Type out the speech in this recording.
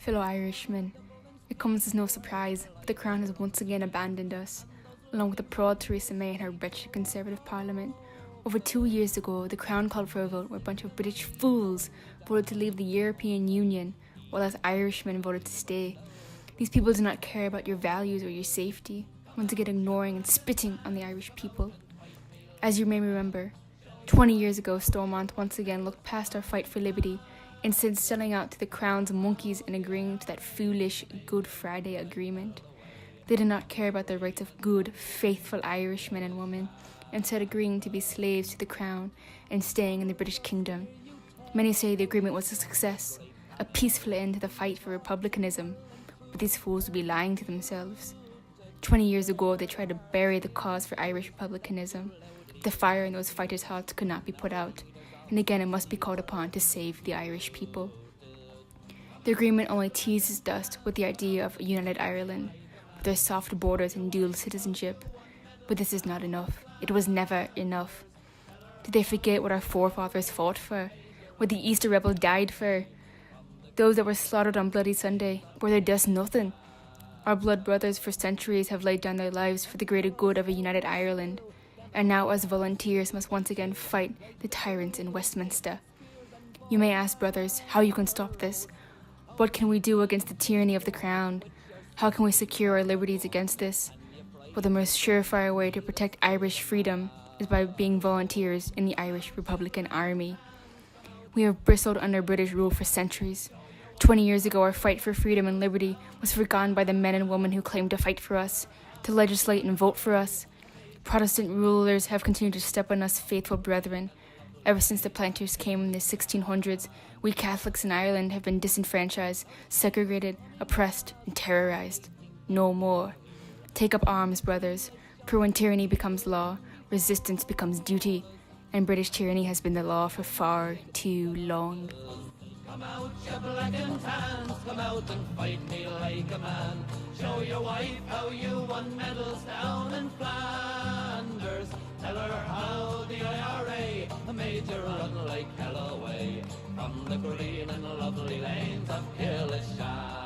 Fellow Irishmen, it comes as no surprise, but the Crown has once again abandoned us, along with the proud Theresa May and her wretched Conservative Parliament. Over 2 years ago, the Crown called for a vote where a bunch of British fools voted to leave the European Union, while us Irishmen voted to stay. These people do not care about your values or your safety, once again ignoring and spitting on the Irish people. As you may remember, 20 years ago, Stormont once again looked past our fight for liberty, instead selling out to the Crown's monkeys and agreeing to that foolish Good Friday Agreement. They did not care about the rights of good, faithful Irishmen and women, instead agreeing to be slaves to the Crown and staying in the British Kingdom. Many say the agreement was a success, a peaceful end to the fight for republicanism, but these fools would be lying to themselves. 20 years ago, they tried to bury the cause for Irish republicanism. The fire in those fighters' hearts could not be put out, and again it must be called upon to save the Irish people. The agreement only teases dust with the idea of a united Ireland, with their soft borders and dual citizenship. But this is not enough. It was never enough. Did they forget what our forefathers fought for? What the Easter rebels died for? Those that were slaughtered on Bloody Sunday, were they just nothing? Our blood brothers for centuries have laid down their lives for the greater good of a united Ireland, and now as volunteers must once again fight the tyrants in Westminster. You may ask, brothers, how you can stop this. What can we do against the tyranny of the Crown? How can we secure our liberties against this? Well, the most surefire way to protect Irish freedom is by being volunteers in the Irish Republican Army. We have bristled under British rule for centuries. 20 years ago, our fight for freedom and liberty was forgotten by the men and women who claimed to fight for us, to legislate and vote for us. Protestant rulers have continued to step on us faithful brethren. Ever since the planters came in the 1600s, we Catholics in Ireland have been disenfranchised, segregated, oppressed, and terrorized. No more. Take up arms, brothers, for when tyranny becomes law, resistance becomes duty, and British tyranny has been the law for far too long. Come out, you black and tans, come out and fight me like a man. Show your wife how you won medals down in Flanders. Tell her how the IRA made you run like hell away from the green and lovely lanes of Killishan.